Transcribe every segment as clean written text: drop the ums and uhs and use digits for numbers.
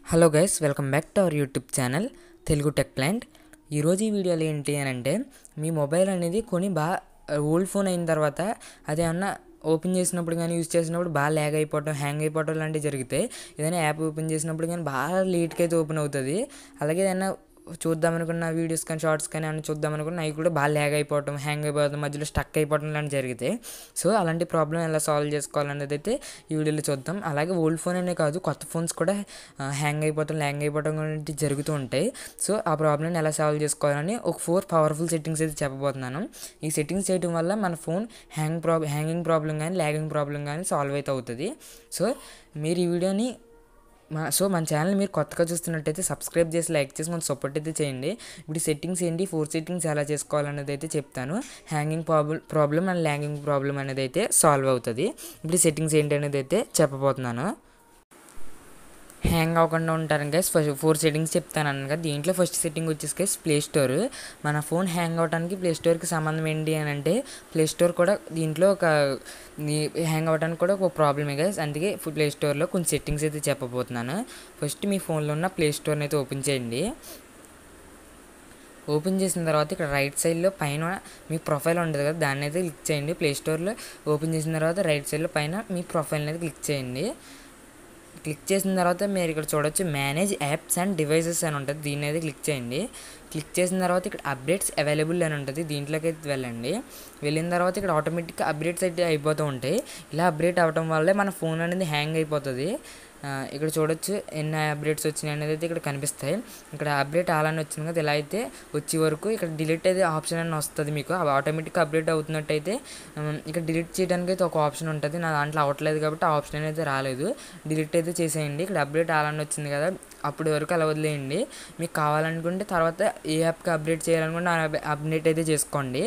Hello guys, welcome back to our YouTube channel Telugu tech plant. ఈరోజు ఈ వీడియోలో ఏంటి అని అంటే, మీ మొబైల్ అనేది కొని ఓల్డ్ ఫోన్ అయిన తర్వాత అది ఏమన్నా ఓపెన్ చేసినప్పుడు కానీ యూజ్ చేసినప్పుడు బాగా ల్యాగ్ అయిపోవడం, హ్యాంగ్ అయిపోవడం లాంటివి జరిగితే, ఏదైనా యాప్ ఓపెన్ చేసినప్పుడు కానీ బాగా లేట్గా అయితే ఓపెన్ అవుతుంది. అలాగే ఏదైనా చూద్దామనుకున్న వీడియోస్ కానీ షార్ట్స్ కానీ అన్నీ చూద్దామనుకున్న అవి కూడా బాగా ల్యాగ్ అయిపోవడం, హ్యాంగ్ అయిపోవడం, మధ్యలో స్టక్ అయిపోవడం లాంటివి జరిగితే, సో అలాంటి ప్రాబ్లం ఎలా సాల్వ్ చేసుకోవాలనేది అయితే ఈ వీడియోలో చూద్దాం. అలాగే ఓల్డ్ ఫోన్ అనే కాదు, కొత్త ఫోన్స్ కూడా హ్యాంగ్ అయిపోవడం, ల్యాంగ్ అయిపోవడం లాంటివి జరుగుతూ ఉంటాయి. సో ఆ ప్రాబ్లమ్ని ఎలా సాల్వ్ చేసుకోవాలని ఒక 4 పవర్ఫుల్ సెట్టింగ్స్ అయితే చెప్పబోతున్నాను. ఈ సెట్టింగ్స్ చేయడం వల్ల మన ఫోన్ హ్యాంగింగ్ ప్రాబ్లం కానీ ల్యాగింగ్ ప్రాబ్లం కానీ సాల్వ్ అయితే అవుతుంది. సో మీరు ఈ వీడియోని మన ఛానల్ మీరు కొత్తగా చూస్తున్నట్టయితే సబ్స్క్రైబ్ చేసి లైక్ చేసి కొంచెం సపోర్ట్ అయితే చేయండి. ఇప్పుడు సెట్టింగ్స్ ఏంటి, 4 సెట్టింగ్స్ ఎలా చేసుకోవాలనేది అయితే చెప్తాను. హ్యాంగింగ్ ప్రాబ్లం అండ్ ల్యాంగింగ్ ప్రాబ్లం అనేది అయితే సాల్వ్ అవుతుంది. ఇప్పుడు సెట్టింగ్స్ ఏంటి అనేది అయితే చెప్పబోతున్నాను. హ్యాంగ్ అవ్వకుండా ఉంటారు గైస్. 4 సెట్టింగ్స్ చెప్తాను అనగా, దీంట్లో ఫస్ట్ సెట్టింగ్ వచ్చేసి గైస్ ప్లే స్టోర్. మన ఫోన్ హ్యాంగ్ అవ్వడానికి ప్లే స్టోర్కి సంబంధం ఏంటి అని అంటే, ప్లే స్టోర్ కూడా దీంట్లో హ్యాంగ్ అవ్వడానికి కూడా ఒక ప్రాబ్లమే గైస్. అందుకే ప్లే స్టోర్లో కొన్ని సెట్టింగ్స్ అయితే చెప్పబోతున్నాను. ఫస్ట్ మీ ఫోన్లో ఉన్న ప్లే స్టోర్ని అయితే ఓపెన్ చేయండి. ఓపెన్ చేసిన తర్వాత ఇక్కడ రైట్ సైడ్లో పైన మీ ప్రొఫైల్ ఉంటుంది కదా, దాన్ని అయితే క్లిక్ చేయండి. ప్లే స్టోర్లో ఓపెన్ చేసిన తర్వాత రైట్ సైడ్లో పైన మీ ప్రొఫైల్ని అయితే క్లిక్ చేయండి. క్లిక్ చేసిన తర్వాత మీరు ఇక్కడ చూడొచ్చు మేనేజ్ యాప్స్ అండ్ డివైసెస్ అని ఉంటుంది, దీన్ని అయితే క్లిక్ చేయండి. క్లిక్ చేసిన తర్వాత ఇక్కడ అప్డేట్స్ అవైలబుల్ అని ఉంటుంది, దీంట్లోకి అయితే వెళ్ళండి. వెళ్ళిన తర్వాత ఇక్కడ ఆటోమేటిక్గా అప్డేట్స్ అయితే అయిపోతూ ఉంటాయి. ఇలా అప్డేట్ అవ్వడం వల్లే మన ఫోన్ అనేది హ్యాంగ్ అయిపోతుంది. ఇక్కడ చూడొచ్చు ఎన్ని అప్డేట్స్ వచ్చినాయి అనేది అయితే ఇక్కడ కనిపిస్తాయి. ఇక్కడ అప్డేట్ ఆలని వచ్చింది కదా, ఇలా అయితే వచ్చే వరకు ఇక్కడ డిలీట్ అయితే ఆప్షన్ అని వస్తుంది మీకు. ఆటోమేటిక్గా అప్డేట్ అవుతున్నట్టయితే ఇక్కడ డిలీట్ చేయడానికి అయితే ఒక ఆప్షన్ ఉంటుంది. నా దాంట్లో అవ్వట్లేదు కాబట్టి ఆ ఆప్షన్ అయితే రాలేదు. డిలీట్ అయితే చేసేయండి. ఇక్కడ అప్డేట్ ఆలని వచ్చింది కదా, అప్పటి వరకు అలా వదిలేయండి. మీకు కావాలనుకుంటే తర్వాత ఏ యాప్కి అప్డేట్ చేయాలనుకుంటే అప్డేట్ అయితే చేసుకోండి.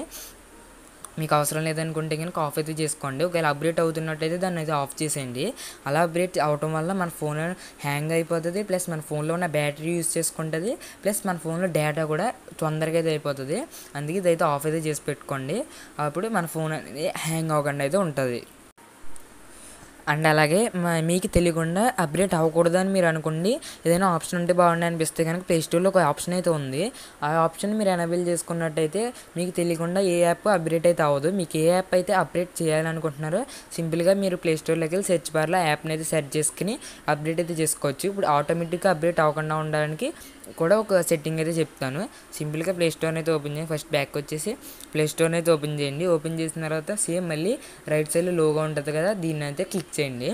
మీకు అవసరం లేదనుకుంటే కనుక ఆఫ్ అయితే చేసుకోండి. ఒకవేళ అప్డేట్ అవుతున్నట్టయితే దాన్ని అయితే ఆఫ్ చేసేయండి. అలా అప్డేట్ అవటం వల్ల మన ఫోన్ హ్యాంగ్ అయిపోతుంది, ప్లస్ మన ఫోన్లో ఉన్న బ్యాటరీ యూజ్ చేసుకుంటుంది, ప్లస్ మన ఫోన్లో డేటా కూడా తొందరగా అయితే అయిపోతుంది. అందుకే ఇదైతే ఆఫ్ అయితే చేసి పెట్టుకోండి. అప్పుడు మన ఫోన్ అనేది హ్యాంగ్ అవ్వకుండా అయితే ఉంటుంది. అండ్ అలాగే మీకు తెలియకుండా అప్డేట్ అవ్వకూడదు అని మీరు అనుకోండి, ఏదైనా ఆప్షన్ ఉంటే బాగుండి అనిపిస్తే కనుక ప్లే స్టోర్లో ఒక ఆప్షన్ అయితే ఉంది. ఆ ఆప్షన్ మీరు ఎనేబుల్ చేసుకున్నట్టయితే మీకు తెలియకుండా ఏ యాప్ అప్డేట్ అయితే అవ్వదు. మీకు ఏ యాప్ అయితే అప్డేట్ చేయాలనుకుంటున్నారో సింపుల్గా మీరు ప్లే స్టోర్లోకి వెళ్ళి సెర్చ్ బార్లో యాప్ని అయితే సెర్చ్ చేసుకుని అప్డేట్ అయితే చేసుకోవచ్చు. ఇప్పుడు ఆటోమేటిక్గా అప్డేట్ అవ్వకుండా ఉండడానికి కూడా ఒక సెట్టింగ్ అయితే చెప్తాను. సింపుల్గా ప్లే స్టోర్ని అయితే ఓపెన్ చేయండి. ఫస్ట్ బ్యాక్ వచ్చేసి ప్లే స్టోర్ని అయితే ఓపెన్ చేయండి. ఓపెన్ చేసిన తర్వాత సేమ్ మళ్ళీ రైట్ సైడ్లో లోగో ఉంటుంది కదా, దీన్ని అయితే క్లిక్ చేయండి.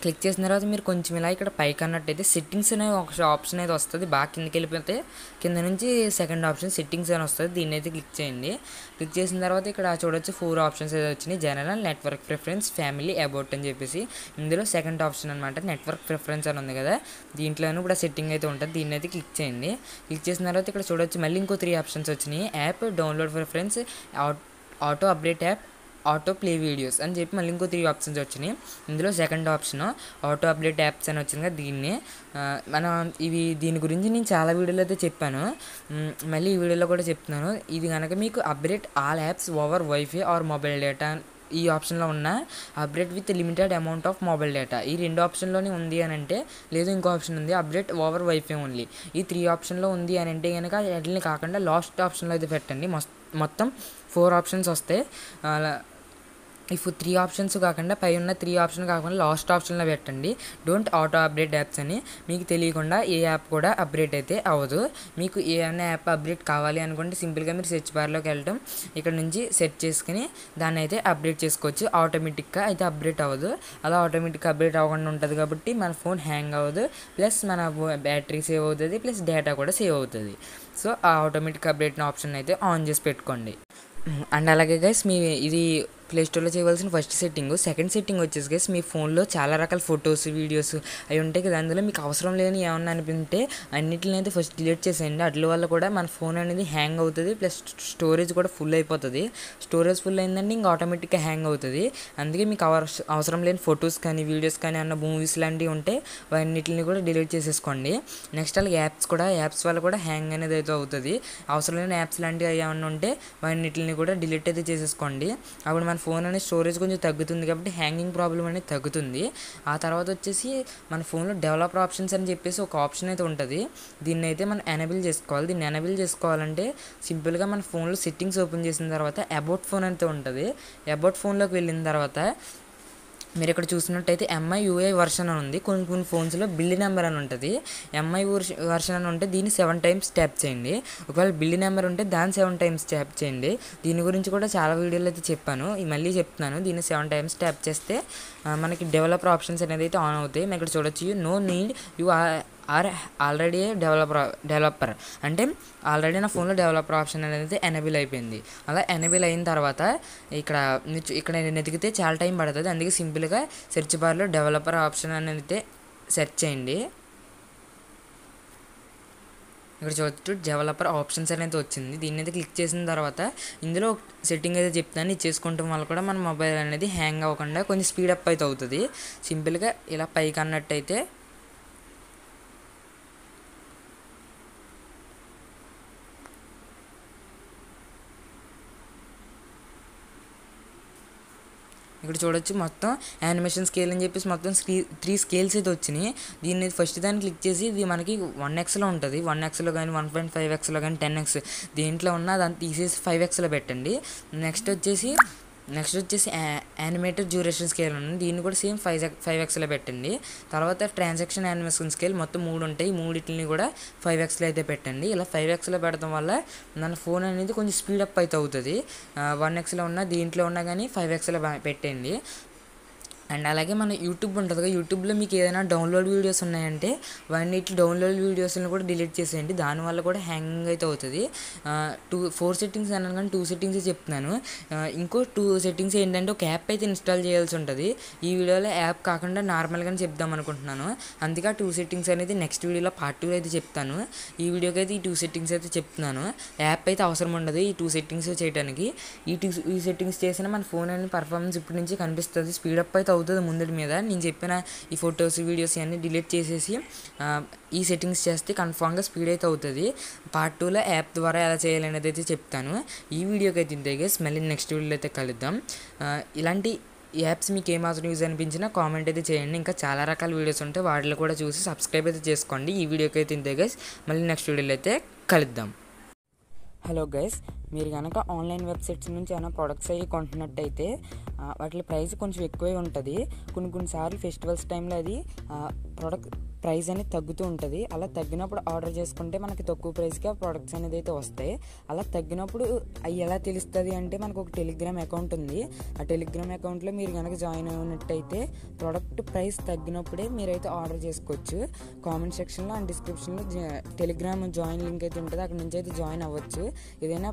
క్లిక్ చేసిన తర్వాత మీరు కొంచెం ఇలా ఇక్కడ పైకి అన్నట్టయితే సెట్టింగ్స్ అనే ఒక ఆప్షన్ అయితే వస్తుంది. బాగా కిందకి వెళ్ళిపోతే కింద నుంచి సెకండ్ ఆప్షన్ సెట్టింగ్స్ అని వస్తుంది, దీన్ని అయితే క్లిక్ చేయండి. క్లిక్ చేసిన తర్వాత ఇక్కడ చూడొచ్చు 4 ఆప్షన్స్ అయితే వచ్చినాయి. General, network preference, family, about అని చెప్పేసి. ఇందులో సెకండ్ ఆప్షన్ అనమాట నెట్వర్క్ ప్రిఫరెన్స్ అని ఉంది కదా, దీంట్లోనూ కూడా సెట్టింగ్ అయితే ఉంటుంది, దీన్ని అయితే క్లిక్ చేయండి. క్లిక్ చేసిన తర్వాత ఇక్కడ చూడొచ్చు మళ్ళీ ఇంకో 3 ఆప్షన్స్ వచ్చినాయి. App, download preference, auto update app, auto play videos అని చెప్పి మళ్ళీ ఇంకో 3 ఆప్షన్స్ వచ్చినాయి. ఇందులో second option auto update apps అని వచ్చింది కదా, దీని గురించి నేను చాలా వీడియోలో అయితే చెప్పాను, మళ్ళీ ఈ వీడియోలో కూడా చెప్తున్నాను. ఇది కనుక మీకు update all apps over wifi or mobile data ఈ ఆప్షన్లో ఉన్న update with limited amount of mobile data, ఈ 2 ఆప్షన్లోనే ఉంది అని అంటే, లేదు ఇంకో ఆప్షన్ ఉంది అప్డేట్ ఓవర్ వైఫై ఓన్లీ, ఈ 3 ఆప్షన్లో ఉంది అని అంటే కనుక వాటిని కాకుండా లాస్ట్ ఆప్షన్లో అయితే పెట్టండి. మొత్తం 4 ఆప్షన్స్ వస్తాయి. ఈ 3 ఆప్షన్స్ కాకుండా పై ఉన్న 3 ఆప్షన్ కాకుండా లాస్ట్ ఆప్షన్లో పెట్టండి డోంట్ ఆటో అప్డేట్ యాప్స్ అని. మీకు తెలియకుండా ఏ యాప్ కూడా అప్డేట్ అయితే అవ్వదు. మీకు ఏమైనా యాప్ అప్డేట్ కావాలి అనుకుంటే సింపుల్గా మీరు సెర్చ్ బార్లోకి వెళ్ళటం, ఇక్కడ నుంచి సెర్చ్ చేసుకుని దాన్ని అయితే అప్డేట్ చేసుకోవచ్చు. ఆటోమేటిక్గా అయితే అప్డేట్ అవ్వదు. అలా ఆటోమేటిక్గా అప్డేట్ అవ్వకుండా ఉంటుంది కాబట్టి మన ఫోన్ హ్యాంగ్ అవ్వదు, ప్లస్ మన బ్యాటరీ సేవ్ అవుతుంది, ప్లస్ డేటా కూడా సేవ్ అవుతుంది. సో ఆ ఆటోమేటిక్ అప్డేట్ ఆప్షన్ అయితే ఆన్ చేసి పెట్టుకోండి. అండ్ అలాగే గైస్ ఇది ప్లే స్టోర్లో చేయవలసిన ఫస్ట్ సెట్టింగ్. సెకండ్ సెట్టింగ్ వచ్చేసి గైస్ మీ ఫోన్లో చాలా రకాల ఫొటోస్, వీడియోస్ అవి ఉంటాయి కదా, అందులో మీకు అవసరం లేని ఏమన్నా అనిపింటే అన్నిటిని అయితే ఫస్ట్ డిలీట్ చేసేయండి. అట్ల వల్ల కూడా మన ఫోన్ అనేది హ్యాంగ్ అవుతుంది, ప్లస్ స్టోరేజ్ కూడా ఫుల్ అయిపోతుంది. స్టోరేజ్ ఫుల్ అయిందంటే ఇంకా ఆటోమేటిక్గా హ్యాంగ్ అవుతుంది. అందుకే మీకు అవసరం లేని ఫొటోస్ కానీ వీడియోస్ కానీ అన్న మూవీస్ లాంటివి ఉంటే అన్నిటిని కూడా డిలీట్ చేసేసుకోండి. నెక్స్ట్ అలాగే యాప్స్ వల్ల కూడా హ్యాంగ్ అనేది అయితే అవుతుంది. అవసరం లేని యాప్స్ లాంటివి ఏమన్నా ఉంటే అన్నిటిని కూడా డిలీట్ అయితే చేసేసుకోండి. అప్పుడు మన ఫోన్ అనేది స్టోరేజ్ కొంచెం తగ్గుతుంది కాబట్టి హ్యాంగింగ్ ప్రాబ్లం అనేది తగ్గుతుంది. ఆ తర్వాత వచ్చేసి మన ఫోన్లో డెవలపర్ ఆప్షన్స్ అని చెప్పేసి ఒక ఆప్షన్ అయితే ఉంటుంది. దీన్ని అయితే మనం ఎనేబుల్ చేసుకోవాలి. దీన్ని ఎనేబుల్ చేసుకోవాలంటే సింపుల్గా మన ఫోన్లో సెట్టింగ్స్ ఓపెన్ చేసిన తర్వాత అబౌట్ ఫోన్ అయితే ఉంటుంది. అబౌట్ ఫోన్లోకి వెళ్ళిన తర్వాత మీరు ఇక్కడ చూసినట్టయితే MIUI వర్షన్ అని ఉంది. కొన్ని ఫోన్స్లో బిల్డ్ నెంబర్ అని ఉంటుంది. MI వర్షన్ అని ఉంటే దీన్ని 7 times ట్యాప్ చేయండి. ఒకవేళ బిల్డ్ నెంబర్ ఉంటే దాన్ని 7 times ట్యాప్ చేయండి. దీని గురించి కూడా చాలా వీడియోలు అయితే చెప్పాను, మళ్ళీ చెప్తున్నాను. దీన్ని 7 times ట్యాప్ చేస్తే మనకి డెవలపర్ ఆప్షన్స్ అనేది అయితే ఆన్ అవుతాయి. మీరు ఇక్కడ చూడొచ్చు, no need you are already developer అంటే ఆల్రెడీ నా ఫోన్లో డెవలపర్ ఆప్షన్ అనేది ఎనేబుల్ అయిపోయింది. అలా ఎనేబుల్ అయిన తర్వాత ఇక్కడ నేను ఎదిగితే చాలా టైం పడుతుంది. అందుకే సింపుల్గా సెర్చ్ బార్లో డెవలపర్ ఆప్షన్ అనేది అయితే సెర్చ్ చేయండి. ఇక్కడ చూడొచ్చు డెవలపర్ ఆప్షన్స్ అనేది వచ్చింది. దీన్ని అయితే క్లిక్ చేసిన తర్వాత ఇందులో సెట్టింగ్ అయితే చెప్తాను. ఇది చేసుకోవటం వల్ల కూడా మన మొబైల్ అనేది హ్యాంగ్ అవ్వకుండా కొంచెం స్పీడప్ అయితే అవుతుంది. సింపుల్గా ఇలా పైకి అన్నట్టయితే ఇక్కడ చూడొచ్చు మొత్తం యానిమేషన్ స్కేల్ అని చెప్పేసి మొత్తం 3 స్కేల్స్ అయితే వచ్చినాయి. దీన్ని ఫస్ట్ దాన్ని క్లిక్ చేసి ఇది మనకి 1xలో ఉంటుంది. 1xలో కానీ 1.5xలో కానీ 10x దేంట్లో ఉన్నా దాన్ని తీసేసి 5xలో పెట్టండి. నెక్స్ట్ వచ్చేసి యానిమేటెడ్ డ్యూరేషన్ స్కేల్ ఉంది. దీన్ని కూడా సేమ్ 5xలో పెట్టండి. తర్వాత ట్రాన్సాక్షన్ యానిమేషన్ స్కేల్ మొత్తం 3 ఉంటాయి. ఈ మూడింటిని కూడా 5xలో అయితే పెట్టండి. ఇలా 5xలో పెడతాం వల్ల మన ఫోన్ అనేది కొంచెం స్పీడప్ అయితే అవుతుంది. 1xలో ఉన్న దీంట్లో ఉన్నా కానీ 5xలో పెట్టండి. అండ్ అలాగే మన యూట్యూబ్ ఉంటుంది కదా, యూట్యూబ్లో మీకు ఏదైనా డౌన్లోడ్ వీడియోస్ ఉన్నాయంటే వాటిని డౌన్లోడ్ వీడియోస్ని కూడా డిలీట్ చేసేయండి. దానివల్ల కూడా హ్యాంగింగ్ అయితే అవుతుంది. 4 సెట్టింగ్స్ అన్నాను కానీ 2 సెట్టింగ్స్ చెప్తున్నాను. ఇంకో 2 సెట్టింగ్స్ ఏంటంటే ఒక యాప్ అయితే ఇన్స్టాల్ చేయాల్సి ఉంటుంది. ఈ వీడియోలో యాప్ కాకుండా నార్మల్గానే చెప్దాం అనుకుంటున్నాను. అందుకే ఆ 2 సెట్టింగ్స్ అనేది నెక్స్ట్ వీడియోలో పార్ట్ 2 అయితే చెప్తాను. ఈ వీడియోకి అయితే ఈ 2 సెట్టింగ్స్ అయితే చెప్తున్నాను. యాప్ అయితే అవసరం ఉండదు ఈ 2 సెట్టింగ్స్ చేయడానికి. ఈ సెట్టింగ్స్ చేసిన మన ఫోన్ అనేది పర్ఫార్మెన్స్ ఇప్పటి నుంచి కనిపిస్తుంది. స్పీడప్ అయితే అవుతుంది ముందటి మీద. నేను చెప్పిన ఈ ఫొటోస్ వీడియోస్ అన్నీ డిలీట్ చేసేసి ఈ సెట్టింగ్స్ చేస్తే కన్ఫామ్గా స్పీడ్ అయితే అవుతుంది. పార్ట్ 2లో యాప్ ద్వారా ఎలా చేయాలనేది అయితే చెప్తాను. ఈ వీడియోకి అయితే ఇంతే గైస్, మళ్ళీ నెక్స్ట్ వీడియోలో అయితే కలుద్దాం. ఇలాంటి యాప్స్ మీకు ఏమాత్రం యూజ్ అనిపించినా కామెంట్ అయితే చేయండి. ఇంకా చాలా రకాల వీడియోస్ ఉంటాయి, వాటిలో కూడా చూసి సబ్స్క్రైబ్ అయితే చేసుకోండి. ఈ వీడియోకి అయితే ఇంతే గైస్, మళ్ళీ నెక్స్ట్ వీడియోలో అయితే కలుద్దాం. హలో గైస్, మీరు కనుక ఆన్లైన్ వెబ్సైట్స్ నుంచి ఏమైనా ప్రొడక్ట్స్ అవి కొంటున్నట్టయితే వాటి ప్రైస్ కొంచెం ఎక్కువే ఉంటుంది. కొన్నిసార్లు ఫెస్టివల్స్ టైంలో అది ప్రోడక్ట్ ప్రైస్ అనేది తగ్గుతూ ఉంటుంది. అలా తగ్గినప్పుడు ఆర్డర్ చేసుకుంటే మనకి తక్కువ ప్రైస్కి ఆ ప్రోడక్ట్స్ అనేది అయితే వస్తాయి. అలా తగ్గినప్పుడు అవి ఎలా తెలుస్తుంది అంటే మనకు ఒక టెలిగ్రామ్ అకౌంట్ ఉంది. ఆ టెలిగ్రామ్ అకౌంట్లో మీరు కనుక జాయిన్ అయినట్టయితే ప్రోడక్ట్ ప్రైస్ తగ్గినప్పుడే మీరైతే ఆర్డర్ చేసుకోవచ్చు. కామెంట్ సెక్షన్లో అండ్ డిస్క్రిప్షన్లో టెలిగ్రామ్ జాయిన్ లింక్ అయితే ఉంటుంది, అక్కడ నుంచి అయితే జాయిన్ అవ్వచ్చు. ఏదైనా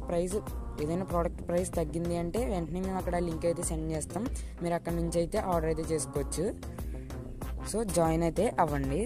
ప్రోడక్ట్ ప్రైస్ తగ్గింది అంటే వెంటనే మేము అక్కడ లింక్ అయితే సెండ్ చేస్తాం, మీరు అక్కడ నుంచి అయితే ఆర్డర్ అయితే చేసుకోవచ్చు. సో జాయిన్ అయితే అవ్వండి.